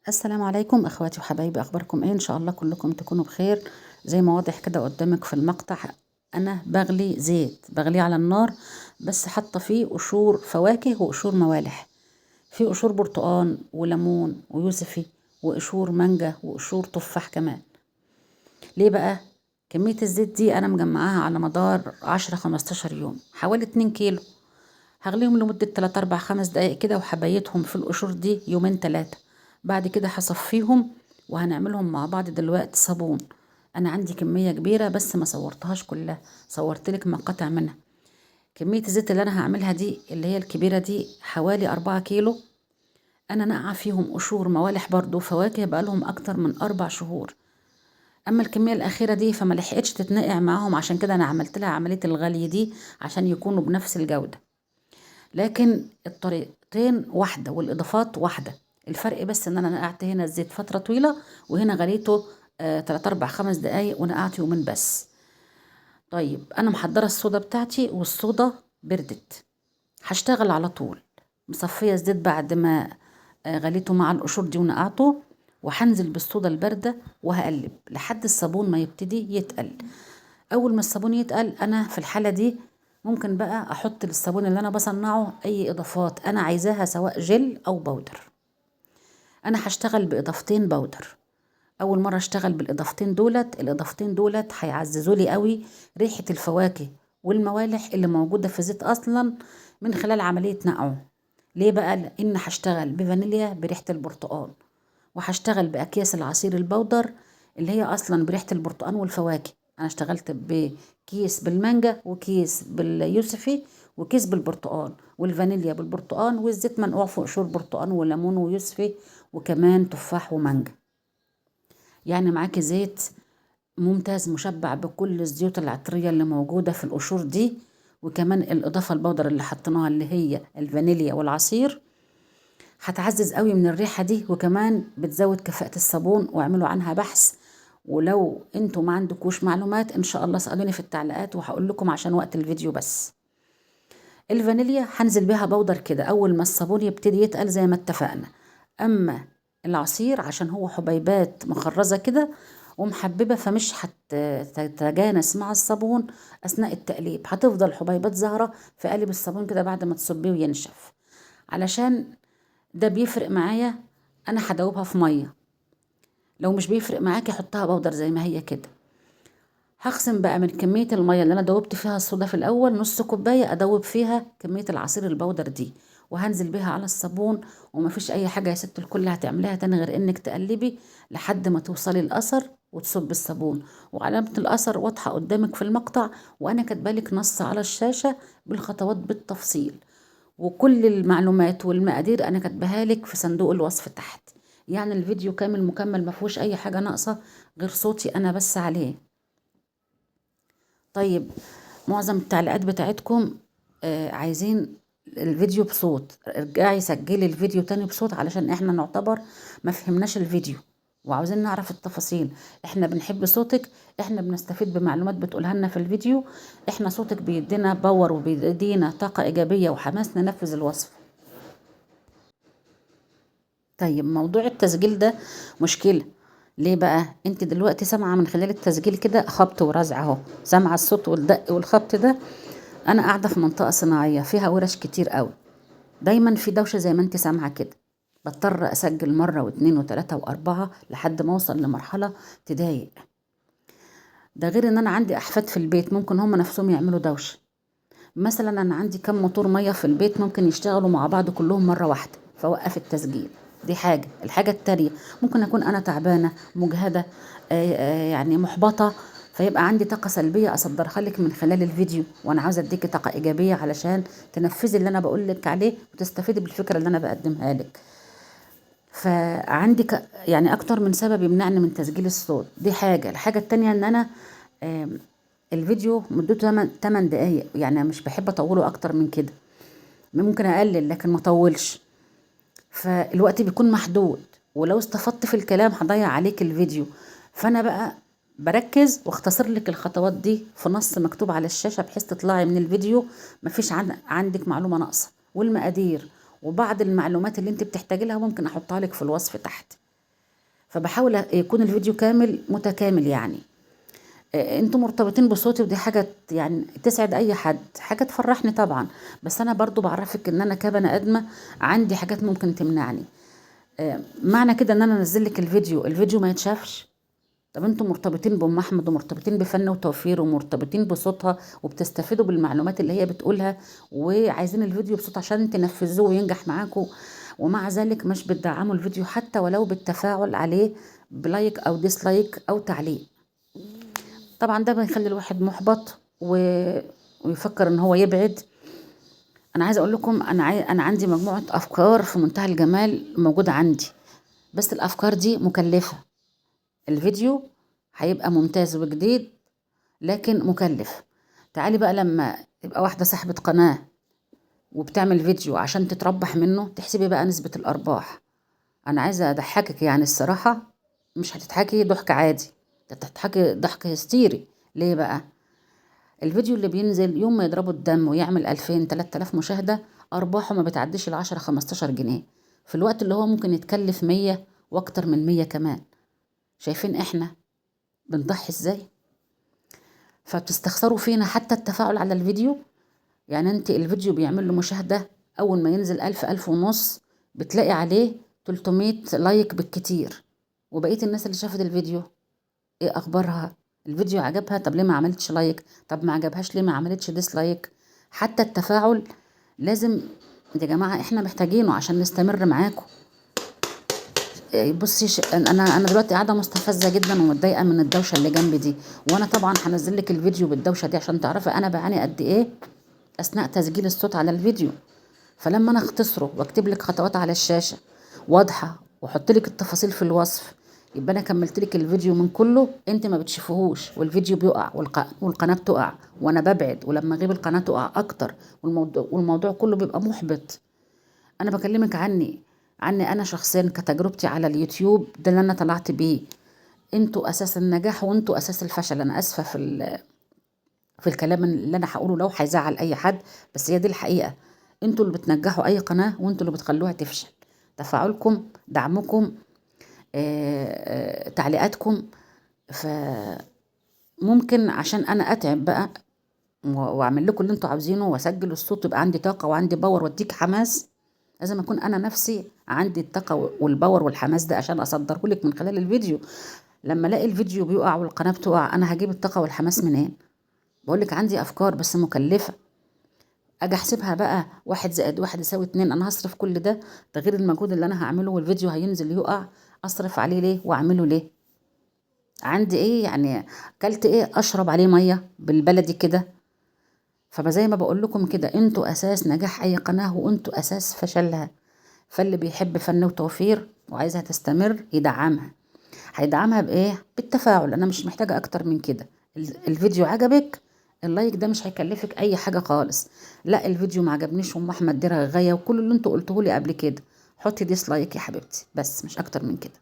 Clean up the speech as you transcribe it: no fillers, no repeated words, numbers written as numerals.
السلام عليكم اخواتي وحبايبي، اخباركم ايه؟ ان شاء الله كلكم تكونوا بخير. زي ما واضح كده قدامك في المقطع، انا بغلي زيت بغليه على النار، بس حاطه فيه قشور فواكه وقشور موالح. فيه قشور برتقان وليمون ويوسفي وقشور مانجا وقشور تفاح كمان. ليه بقى؟ كميه الزيت دي انا مجمعاها على مدار 10 15 يوم، حوالي 2 كيلو. هغليهم لمدة 3 4 5 دقايق كده، وحبايتهم في القشور دي يومين 3. بعد كده هصفيهم وهنعملهم مع بعض دلوقتي صابون. انا عندي كمية كبيرة بس ما صورتهاش كلها، صورتلك مقاطع منها. كمية الزيت اللي انا هعملها دي اللي هي الكبيرة دي حوالي 4 كيلو. انا نقع فيهم قشور موالح برضو فواكه بقالهم اكتر من 4 شهور. اما الكمية الاخيرة دي فما لحقتش تتنقع معاهم، عشان كده انا عملت لها عملية الغلي دي عشان يكونوا بنفس الجودة. لكن الطريقتين واحدة والإضافات واحدة. الفرق بس إن أنا نقعت هنا الزيت فترة طويلة، وهنا غليته 3 4 5 دقايق ونقعت يومين بس. طيب أنا محضرة الصودا بتاعتي، والصودا بردت. هشتغل على طول. مصفية الزيت بعد ما غليته مع القشور دي ونقعته، وهنزل بالصودا الباردة وهقلب لحد الصابون ما يبتدي يتقل. اول ما الصابون يتقل انا في الحالة دي ممكن بقى احط للصابون اللي انا بصنعه اي اضافات انا عايزاها، سواء جل او بودر. انا هشتغل باضافتين بودر. اول مرة اشتغل بالاضافتين دولت، الاضافتين دولت هيعززوا لي قوي ريحة الفواكه والموالح اللي موجودة في الزيت اصلا من خلال عملية نقعه. ليه بقى؟ لان هشتغل بفانيليا بريحة البرتقال، وهشتغل باكياس العصير البودر اللي هي اصلا بريحة البرتقال والفواكه. انا اشتغلت بكيس بالمانجا وكيس باليوسفي وكيس بالبرتقال، والفانيليا بالبرتقال، والزيت منقوع في قشور برتقال وليمون ويوسفي وكمان تفاح ومانجا. يعني معاكي زيت ممتاز مشبع بكل الزيوت العطرية اللي موجودة في القشور دي، وكمان الإضافة البودر اللي حطيناها اللي هي الفانيليا والعصير هتعزز قوي من الريحة دي، وكمان بتزود كفاءة الصابون. واعملوا عنها بحث، ولو انتوا ما عندكوش معلومات ان شاء الله اسألوني في التعليقات وهقول لكم عشان وقت الفيديو بس. الفانيليا هنزل بيها بودر كده اول ما الصابون يبتدي يتقل زي ما اتفقنا. اما العصير عشان هو حبيبات مخرزة كده ومحببة، فمش هتتجانس مع الصابون اثناء التقليب، هتفضل حبيبات ظاهرة في قالب الصابون كده بعد ما تصبيه وينشف. علشان ده بيفرق معايا انا هدوبها في ميه. لو مش بيفرق معاكي حطها بودر زي ما هي كده. هخصم بقى من كميه الميه اللي انا دوبت فيها الصودا في الاول نص كوبايه، ادوب فيها كميه العصير البودر دي، وهنزل بيها على الصابون. ومفيش اي حاجه يا ست الكل هتعمليها تاني غير انك تقلبي لحد ما توصلي الاثر وتصب الصابون. وعلامه الاثر واضحه قدامك في المقطع، وانا كاتبالك نص على الشاشه بالخطوات بالتفصيل، وكل المعلومات والمقادير انا كاتباها لك في صندوق الوصف تحت. يعني الفيديو كامل مكمل ما فيهوش اي حاجه ناقصه غير صوتي انا بس عليه. طيب، معظم التعليقات بتاعتكم عايزين الفيديو بصوت. ارجعي سجلي الفيديو تاني بصوت، علشان احنا نعتبر ما فهمناش الفيديو وعاوزين نعرف التفاصيل. احنا بنحب صوتك، احنا بنستفيد بمعلومات بتقولها لنا في الفيديو. احنا صوتك بيدينا باور وبيدينا طاقة ايجابية وحماس ننفذ الوصف. طيب، موضوع التسجيل ده مشكلة. ليه بقى؟ انت دلوقتي سامعة من خلال التسجيل كده خبط ورزع اهو، سامعة الصوت والدق والخبط ده. انا قاعدة في منطقة صناعية فيها ورش كتير قوي، دايما في دوشة زي ما انت سامعة كده. بضطر اسجل مرة واتنين وتلاتة واربعة لحد ما اوصل لمرحلة تضايق. ده غير ان انا عندي احفاد في البيت ممكن هم نفسهم يعملوا دوشة. مثلا انا عندي كم موتور مية في البيت ممكن يشتغلوا مع بعض كلهم مرة واحدة، فوقف التسجيل. دي حاجة. الحاجة التانية، ممكن اكون انا تعبانة مجهدة، يعني محبطة، فيبقى عندي طاقة سلبية اصدرها لك من خلال الفيديو، وانا عاوزة اديكي طاقة ايجابية علشان تنفذي اللي انا بقول لك عليه وتستفيدي بالفكرة اللي انا بقدمها لك. فعندي يعني اكتر من سبب يمنعني من تسجيل الصوت. دي حاجة. الحاجة التانية ان انا آم، الفيديو مدته 8 دقايق، يعني مش بحب اطوله اكتر من كده. ممكن اقلل لكن ما اطولش، فالوقت بيكون محدود، ولو استفدت في الكلام هضيع عليك الفيديو. فانا بقى بركز واختصر لك الخطوات دي في نص مكتوب على الشاشة، بحيث تطلعي من الفيديو مفيش عندك معلومة ناقصة. والمقادير وبعض المعلومات اللي انت بتحتاجي لها ممكن احطها لك في الوصف تحت. فبحاول يكون الفيديو كامل متكامل يعني. انتوا مرتبطين بصوتي ودي حاجة يعني تسعد اي حد، حاجة تفرحني طبعا، بس انا برضو بعرفك ان انا كبني ادمة عندي حاجات ممكن تمنعني. معنى كده ان انا انزل لك الفيديو ما يتشافش؟ طب انتوا مرتبطين بام احمد ومرتبطين بفن وتوفير ومرتبطين بصوتها وبتستفيدوا بالمعلومات اللي هي بتقولها، وعايزين الفيديو بصوت عشان تنفذوه وينجح معاكم، ومع ذلك مش بتدعموا الفيديو حتى ولو بالتفاعل عليه بلايك او ديسلايك او تعليق. طبعا ده بيخلي الواحد محبط ويفكر ان هو يبعد. انا عايزه اقول لكم انا عندي مجموعه افكار في منتهى الجمال موجوده عندي، بس الافكار دي مكلفه. الفيديو هيبقى ممتاز وجديد لكن مكلف. تعالي بقى لما تبقى واحده صاحبه قناه وبتعمل فيديو عشان تتربح منه، تحسبي بقى نسبه الارباح. انا عايزه اضحكك يعني الصراحه، مش هتضحكي ضحك عادي، ده تضحكي ضحك هستيري. ليه بقى؟ الفيديو اللي بينزل يوم ما يضربوا الدم ويعمل 2000 3000 مشاهدة، أرباحه ما بتعديش ال10 15 جنيه، في الوقت اللي هو ممكن يتكلف 100 وأكتر من 100 كمان. شايفين إحنا بنضحي إزاي؟ فبتستخسروا فينا حتى التفاعل على الفيديو. يعني أنت الفيديو بيعمل له مشاهدة أول ما ينزل 1000 1000 ونص، بتلاقي عليه 300 لايك بالكتير، وبقية الناس اللي شافت الفيديو ايه اخبارها؟ الفيديو عجبها، طب ليه ما عملتش لايك؟ طب ما عجبهاش ليه ما عملتش ديسلايك؟ حتى التفاعل لازم يا جماعه، احنا محتاجينه عشان نستمر معاكم. بصي انا دلوقتي قاعده مستفزه جدا ومتضايقه من الدوشه اللي جنبي دي، وانا طبعا هنزل لك الفيديو بالدوشه دي عشان تعرفي انا بعاني قد ايه اثناء تسجيل الصوت على الفيديو. فلما انا اختصره واكتب لك خطوات على الشاشه واضحه واحط لك التفاصيل في الوصف، يبقى انا كملت لك الفيديو من كله، انت ما بتشوفوهوش والفيديو بيقع والقناه بتقع وانا ببعد، ولما اغيب القناه تقع اكتر، والموضوع كله بيبقى محبط. انا بكلمك عني انا شخصيا كتجربتي على اليوتيوب، ده اللي انا طلعت بيه. انتوا اساس النجاح وانتوا اساس الفشل. انا اسفه في الكلام اللي انا هقوله لو هيزعل اي حد، بس هي دي الحقيقه. انتوا اللي بتنجحوا اي قناه وانتوا اللي بتخلوها تفشل. تفاعلكم، دعمكم، تعليقاتكم. فممكن عشان انا اتعب بقى واعمل لكم اللي انتوا عاوزينه واسجل الصوت ويبقى عندي طاقه وعندي باور واديك حماس، لازم اكون انا نفسي عندي الطاقه والباور والحماس ده عشان اصدره لك من خلال الفيديو. لما الاقي الفيديو بيقع والقناه بتقع، انا هجيب الطاقه والحماس منين؟ بقول لك عندي افكار بس مكلفه. اجي احسبها بقى 1+1=2، انا هصرف كل ده غير المجهود اللي انا هعمله، والفيديو هينزل يقع، اصرف عليه ليه واعمله ليه؟ عندي ايه يعني؟ اكلت ايه اشرب عليه ميه بالبلدي كده؟ فزي ما بقول لكم كده، انتوا اساس نجاح اي قناه وانتوا اساس فشلها. فاللي بيحب فن وتوفير وعايزها تستمر يدعمها. هيدعمها بايه؟ بالتفاعل. انا مش محتاجه اكتر من كده. الفيديو عجبك، اللايك ده مش هيكلفك اي حاجه خالص. لا الفيديو ما عجبنيش وام احمد دي رغايه وكل اللي انتوا قلتوه لي قبل كده، حطي ديسلايك يا حبيبتي، بس مش اكتر من كده.